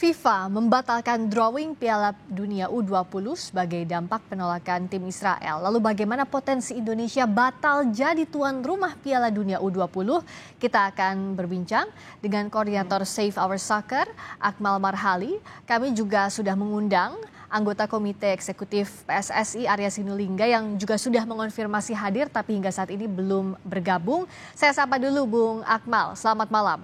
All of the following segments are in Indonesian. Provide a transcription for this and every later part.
FIFA membatalkan drawing Piala Dunia U20 sebagai dampak penolakan tim Israel. Lalu bagaimana potensi Indonesia batal jadi tuan rumah Piala Dunia U20? Kita akan berbincang dengan koordinator Save Our Soccer, Akmal Marhali. Kami juga sudah mengundang anggota Komite Eksekutif PSSI Arya Sinulinga yang juga sudah mengonfirmasi hadir tapi hingga saat ini belum bergabung. Saya sapa dulu Bung Akmal, selamat malam.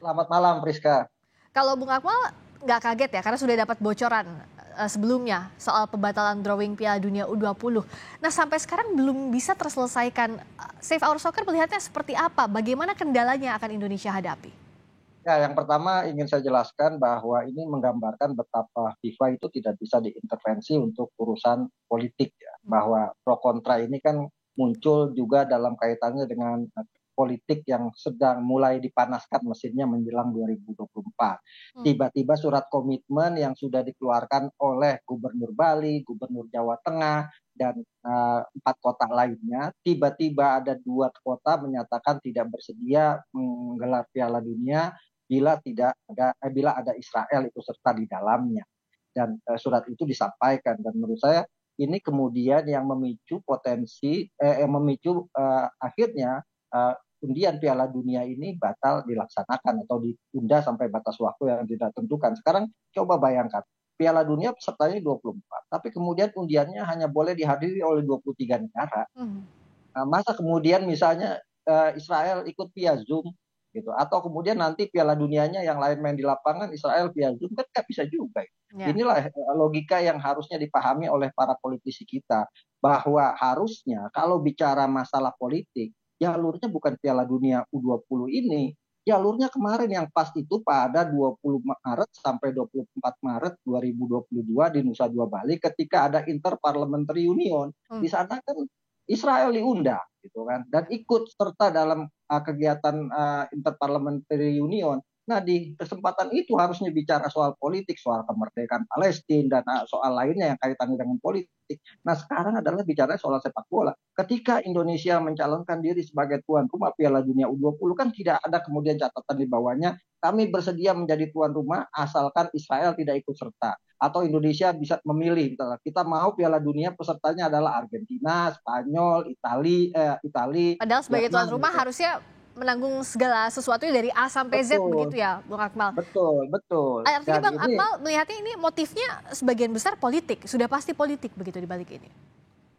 Selamat malam, Priska. Kalau Bung Akmal nggak kaget ya karena sudah dapat bocoran sebelumnya soal pembatalan drawing Piala Dunia U20. Nah sampai sekarang belum bisa terselesaikan. Save Our Soccer melihatnya seperti apa? Bagaimana kendalanya akan Indonesia hadapi? Ya, yang pertama ingin saya jelaskan bahwa ini menggambarkan betapa FIFA itu tidak bisa diintervensi untuk urusan politik ya. Bahwa pro kontra ini kan muncul juga dalam kaitannya dengan politik yang sedang mulai dipanaskan mesinnya menjelang 2024. Tiba-tiba surat komitmen yang sudah dikeluarkan oleh Gubernur Bali, Gubernur Jawa Tengah, dan 4 kota lainnya, tiba-tiba ada 2 kota menyatakan tidak bersedia menggelar Piala Dunia bila ada Israel ikut serta di dalamnya. Dan surat itu disampaikan, dan menurut saya ini kemudian yang memicu akhirnya undian Piala Dunia ini batal dilaksanakan atau ditunda sampai batas waktu yang tidak tentukan. Sekarang coba bayangkan, Piala Dunia pesertanya 24, tapi kemudian undiannya hanya boleh dihadiri oleh 23 negara. Masa kemudian misalnya Israel ikut via Zoom gitu, atau kemudian nanti Piala Dunianya yang lain main di lapangan, Israel via Zoom, kan nggak bisa juga. Ya. Inilah logika yang harusnya dipahami oleh para politisi kita, bahwa harusnya kalau bicara masalah politik, jalurnya bukan Piala Dunia U20 ini, jalurnya kemarin yang pas itu pada 20 Maret sampai 24 Maret 2022 di Nusa Dua Bali ketika ada Interparliamentary Union. Di sana kan Israel diundang gitu kan, dan ikut serta dalam kegiatan Interparliamentary Union. Nah, di kesempatan itu harusnya bicara soal politik, soal kemerdekaan Palestina dan soal lainnya yang kaitannya dengan politik. Nah, sekarang adalah bicara soal sepak bola. Ketika Indonesia mencalonkan diri sebagai tuan rumah Piala Dunia U20, kan tidak ada kemudian catatan di bawahnya kami bersedia menjadi tuan rumah asalkan Israel tidak ikut serta. Atau Indonesia bisa memilih, kita mau Piala Dunia pesertanya adalah Argentina, Spanyol, Italia. Padahal sebagai tuan rumah harusnya menanggung segala sesuatunya dari A sampai Z begitu ya, Bung Akmal. Betul. Artinya Bang Akmal melihatnya ini motifnya sebagian besar politik, sudah pasti politik begitu di balik ini.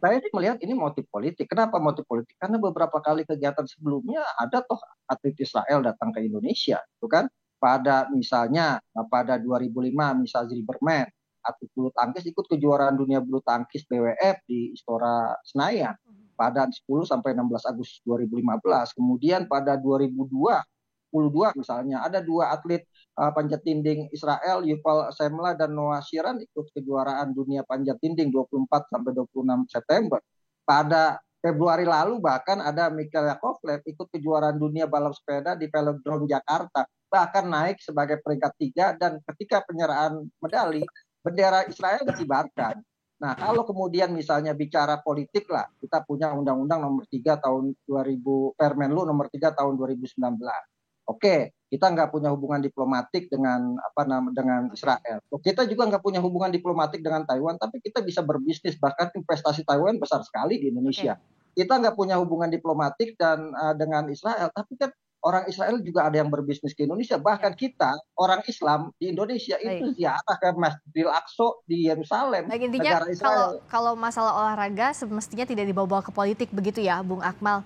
Saya sih melihat ini motif politik. Kenapa motif politik? Karena beberapa kali kegiatan sebelumnya ada toh atlet Israel datang ke Indonesia, itu kan? Pada 2005 misal Zilberman, atlet bulu tangkis ikut kejuaraan dunia bulu tangkis BWF di Istora Senayan pada 10 sampai 16 Agustus 2015. Kemudian pada 2022 misalnya ada 2 atlet panjat dinding Israel, Yuval Semla dan Noah Shiran ikut kejuaraan dunia panjat dinding 24 sampai 26 September. Pada Februari lalu bahkan ada Mikhail Yakovlev ikut kejuaraan dunia balap sepeda di Velodrome Jakarta, bahkan naik sebagai peringkat 3, dan ketika penyerahan medali bendera Israel dikibarkan. Nah, kalau kemudian misalnya bicara politik lah, kita punya Undang-Undang nomor 3 tahun 2000, Permenlu nomor 3 tahun 2019. Oke, kita nggak punya hubungan diplomatik dengan dengan Israel. Kita juga nggak punya hubungan diplomatik dengan Taiwan, tapi kita bisa berbisnis, bahkan investasi Taiwan besar sekali di Indonesia. Kita nggak punya hubungan diplomatik dengan Israel, tapi kan orang Israel juga ada yang berbisnis ke Indonesia. Bahkan kita, orang Islam di Indonesia itu ziarah ke Masjidil Aqsa di Yerusalem, negara Israel. Kalau masalah olahraga semestinya tidak dibawa-bawa ke politik begitu ya, Bung Akmal?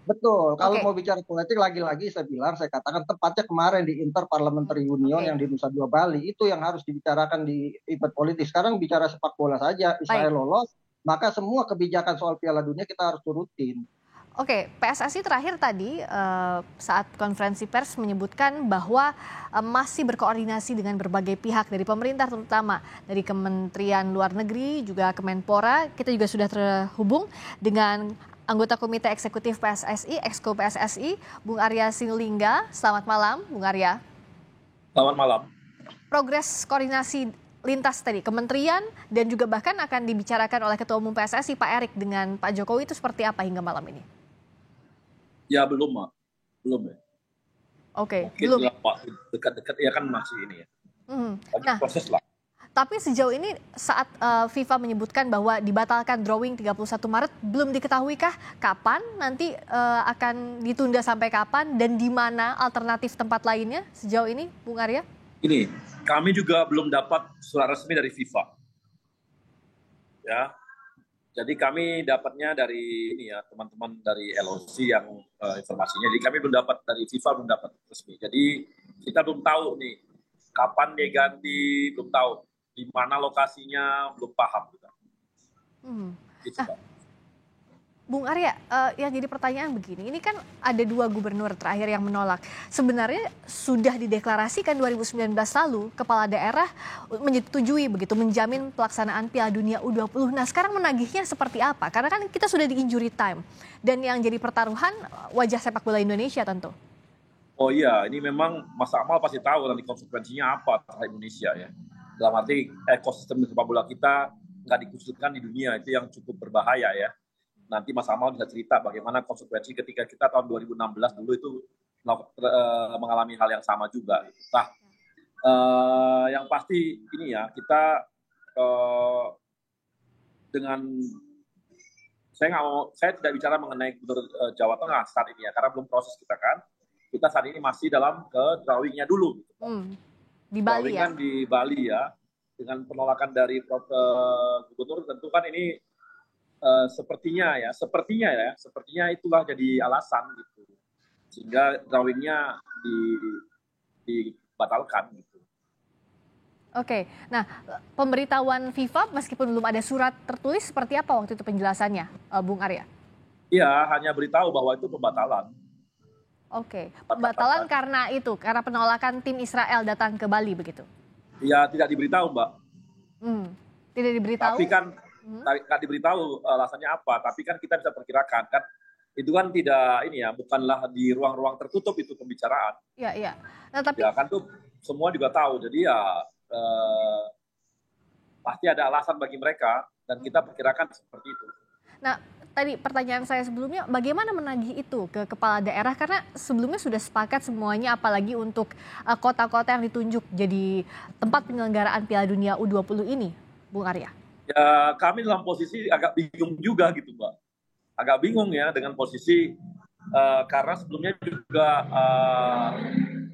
Betul, kalau mau bicara politik lagi-lagi saya katakan tepatnya kemarin di Interparliamentary Union yang di Nusa Dua Bali, itu yang harus dibicarakan di event politik. Sekarang bicara sepak bola saja, Israel lolos, maka semua kebijakan soal Piala Dunia kita harus turutin. Oke, PSSI terakhir tadi saat konferensi pers menyebutkan bahwa masih berkoordinasi dengan berbagai pihak dari pemerintah, terutama dari Kementerian Luar Negeri, juga Kemenpora. Kita juga sudah terhubung dengan anggota Komite Eksekutif PSSI, Exco PSSI, Bung Arya Sinulinga. Selamat malam, Bung Arya. Selamat malam. Progres koordinasi lintas tadi kementerian dan juga bahkan akan dibicarakan oleh Ketua Umum PSSI Pak Erick dengan Pak Jokowi itu seperti apa hingga malam ini? Ya belum ya. Oke, belum. Dekat-dekat ya kan masih ini ya. Lagi Nah, proses lah. tapi sejauh ini saat FIFA menyebutkan bahwa dibatalkan drawing 31 Maret, belum diketahuikah kapan nanti akan ditunda sampai kapan dan di mana alternatif tempat lainnya sejauh ini, Bung Arya? Ini, kami juga belum dapat surat resmi dari FIFA. Ya, jadi kami dapatnya dari ini ya, teman-teman dari LOC yang informasinya. Jadi kami belum dapat dari FIFA, belum dapat resmi. Jadi kita belum tahu nih kapan dia ganti, belum tahu di mana lokasinya, belum paham kita. Gitu, Pak. Bung Arya, yang jadi pertanyaan begini, ini kan ada 2 gubernur terakhir yang menolak. Sebenarnya sudah dideklarasikan 2019 lalu, kepala daerah menyetujui begitu, menjamin pelaksanaan Piala Dunia U20. Nah sekarang menagihnya seperti apa? Karena kan kita sudah di injury time. Dan yang jadi pertaruhan wajah sepak bola Indonesia tentu. Oh iya, ini memang Mas Amal pasti tahu nanti konsekuensinya apa terhadap Indonesia ya. Dalam arti ekosistem sepak bola kita nggak dikhususkan di dunia, itu yang cukup berbahaya ya. Nanti Mas Amal bisa cerita bagaimana konsekuensi ketika kita tahun 2016 dulu itu mengalami hal yang sama juga. Nah, yang pasti ini ya, kita dengan saya tidak bicara mengenai Gubernur Jawa Tengah saat ini ya, karena belum proses kita kan. Kita saat ini masih dalam drawingnya dulu. Di Bali ya? Di Bali ya, dengan penolakan dari Gubernur tentu kan ini sepertinya itulah jadi alasan gitu, sehingga drawingnya dibatalkan gitu. Oke, nah pemberitahuan FIFA meskipun belum ada surat tertulis seperti apa waktu itu penjelasannya, Bung Arya? Iya, hanya beritahu bahwa itu pembatalan. Oke, pembatalan karena penolakan tim Israel datang ke Bali begitu? Iya, tidak diberitahu, Mbak. Tidak diberitahu? Tapi kan nggak diberitahu alasannya apa, tapi kan kita bisa perkirakan kan, itu kan tidak bukanlah di ruang-ruang tertutup itu pembicaraan. Iya. Nah, tapi ya kan tuh semua juga tahu, jadi ya pasti ada alasan bagi mereka dan kita perkirakan seperti itu. Nah, tadi pertanyaan saya sebelumnya, bagaimana menagih itu ke kepala daerah karena sebelumnya sudah sepakat semuanya, apalagi untuk kota-kota yang ditunjuk jadi tempat penyelenggaraan Piala Dunia U20 ini, Bung Arya? Ya, kami dalam posisi agak bingung juga gitu, Mbak. Agak bingung ya dengan posisi karena sebelumnya juga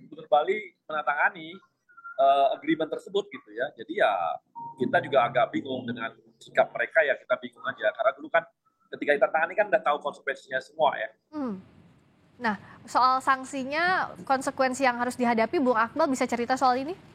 Gubernur Bali menandatangani agreement tersebut gitu ya. Jadi ya kita juga agak bingung dengan sikap mereka, ya kita bingung aja. Karena dulu kan ketika ditandatangani kan udah tahu konsekuensinya semua ya. Nah, soal sanksinya, konsekuensi yang harus dihadapi, Bung Akmal bisa cerita soal ini?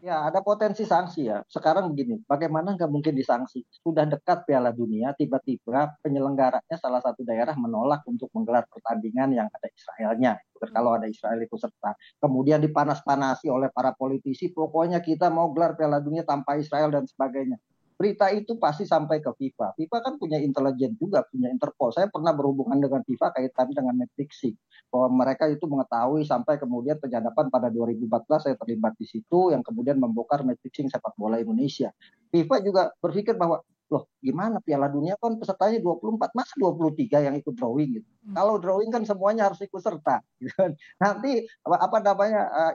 Ya, ada potensi sanksi ya. Sekarang begini, bagaimana nggak mungkin disanksi? Sudah dekat Piala Dunia, tiba-tiba penyelenggaranya salah satu daerah menolak untuk menggelar pertandingan yang ada Israelnya. Kalau ada Israel ikut serta. Kemudian dipanas-panasi oleh para politisi, pokoknya kita mau gelar Piala Dunia tanpa Israel dan sebagainya. Berita itu pasti sampai ke FIFA. FIFA kan punya intelijen juga, punya Interpol. Saya pernah berhubungan dengan FIFA kaitan dengan match fixing. Bahwa mereka itu mengetahui sampai kemudian penyadapan pada 2014 saya terlibat di situ yang kemudian membongkar match fixing sepak bola Indonesia. FIFA juga berpikir bahwa loh gimana Piala Dunia kan pesertanya 24, masa 23 yang ikut drawing gitu. Kalau drawing kan semuanya harus ikut serta gitu. Nanti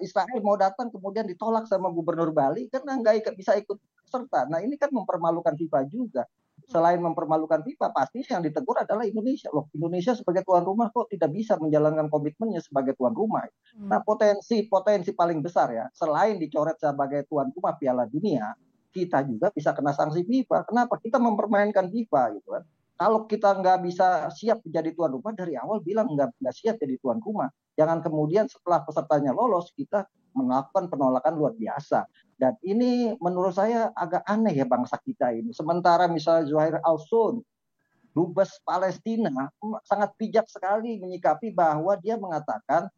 Israel mau datang kemudian ditolak sama Gubernur Bali karena nggak bisa ikut serta. Nah ini kan mempermalukan FIFA juga. Selain mempermalukan FIFA, pasti yang ditegur adalah Indonesia. Loh, Indonesia sebagai tuan rumah kok tidak bisa menjalankan komitmennya sebagai tuan rumah. Nah, potensi paling besar ya, selain dicoret sebagai tuan rumah Piala Dunia, kita juga bisa kena sanksi FIFA. Kenapa? Kita mempermainkan FIFA gitu kan. Kalau kita nggak bisa siap menjadi tuan rumah, dari awal bilang nggak siap jadi tuan rumah. Jangan kemudian setelah pesertanya lolos, kita melakukan penolakan luar biasa. Dan ini menurut saya agak aneh ya bangsa kita ini. Sementara misalnya Zuhair Al-Sun, Dubes Palestina, sangat bijak sekali menyikapi bahwa dia mengatakan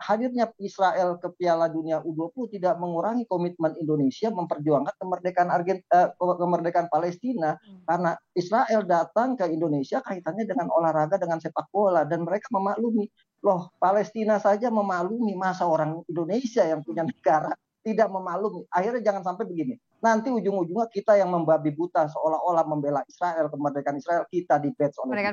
hadirnya Israel ke Piala Dunia U20 tidak mengurangi komitmen Indonesia memperjuangkan kemerdekaan Palestina, karena Israel datang ke Indonesia kaitannya dengan olahraga, dengan sepak bola, dan mereka memaklumi. Loh, Palestina saja memaklumi, masa orang Indonesia yang punya negara tidak memaklumi. Akhirnya jangan sampai begini. Nanti ujung-ujungnya kita yang membabi buta seolah-olah membela Israel, kemerdekaan Israel, kita di-badge oleh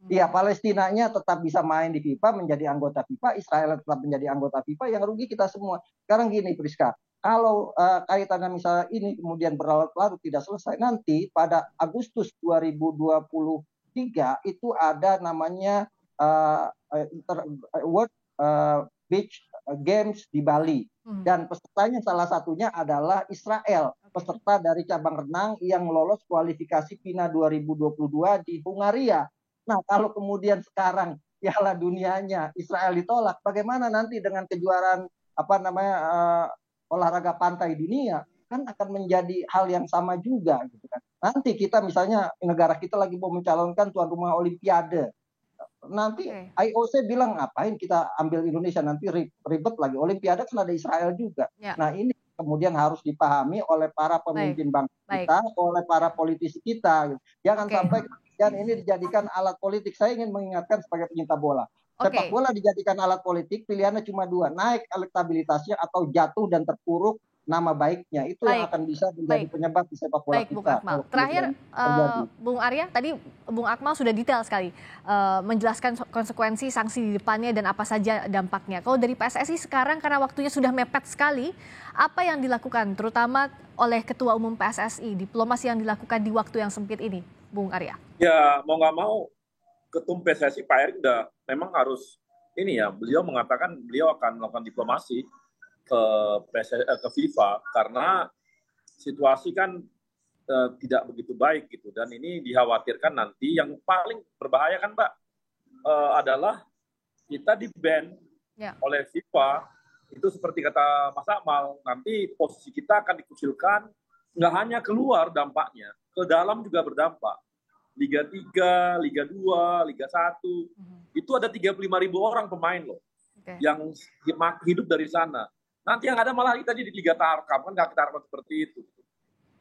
Iya, Palestinanya tetap bisa main di FIFA, menjadi anggota FIFA, Israel tetap menjadi anggota FIFA, yang rugi kita semua. Sekarang gini, Priska, kalau kaitannya misalnya ini kemudian berlarut-larut tidak selesai, nanti pada Agustus 2023 itu ada namanya World Beach Games di Bali. Dan pesertanya salah satunya adalah Israel, peserta dari cabang renang yang lolos kualifikasi FINA 2022 di Hungaria. Nah, kalau kemudian sekarang Piala Dunianya Israel ditolak, bagaimana nanti dengan kejuaraan olahraga pantai dunia? Kan akan menjadi hal yang sama juga, gitu kan. Nanti kita misalnya negara kita lagi mau mencalonkan tuan rumah Olimpiade. Nanti IOC bilang ngapain kita ambil Indonesia, nanti ribet lagi. Olimpiade kan ada Israel juga. Nah, ini kemudian harus dipahami oleh para pemimpin bangsa kita, oleh para politisi kita. Jangan sampai dan ini dijadikan alat politik. Saya ingin mengingatkan sebagai penyinta bola. Sepak bola dijadikan alat politik, pilihannya cuma dua, naik elektabilitasnya atau jatuh dan terpuruk nama baiknya. Itu yang akan bisa menjadi penyebab di sepak bola kita. Bung Akmal. Terakhir, Bung Arya, tadi Bung Akmal sudah detail sekali menjelaskan konsekuensi sanksi di depannya dan apa saja dampaknya. Kalau dari PSSI sekarang, karena waktunya sudah mepet sekali, apa yang dilakukan terutama oleh Ketua Umum PSSI, diplomasi yang dilakukan di waktu yang sempit ini, Bung Arya? Ya, mau nggak mau, Ketum PSSI Pak Erick udah memang harus ini ya, beliau mengatakan beliau akan melakukan diplomasi ke FIFA karena situasi kan tidak begitu baik gitu, dan ini dikhawatirkan nanti yang paling berbahaya kan Mbak adalah kita di-ban oleh FIFA. Itu seperti kata Mas Akmal, nanti posisi kita akan dikucilkan, nggak hanya keluar dampaknya, ke dalam juga berdampak. Liga 3, Liga 2, Liga 1, itu ada 35.000 orang pemain loh yang hidup dari sana. Nanti yang ada malah kita di Liga Tarkam, kan nggak kita harapkan seperti itu.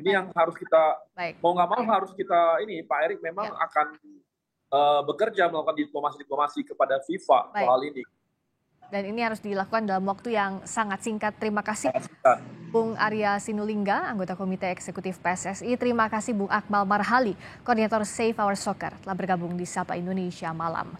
Ini yang harus kita, mau nggak mau harus kita, ini Pak Erick memang akan bekerja melakukan diplomasi kepada FIFA soal ini. Dan ini harus dilakukan dalam waktu yang sangat singkat. Terima kasih Bung Arya Sinulinga, anggota Komite Eksekutif PSSI. Terima kasih Bung Akmal Marhali, Koordinator Save Our Soccer, telah bergabung di Sapa Indonesia Malam.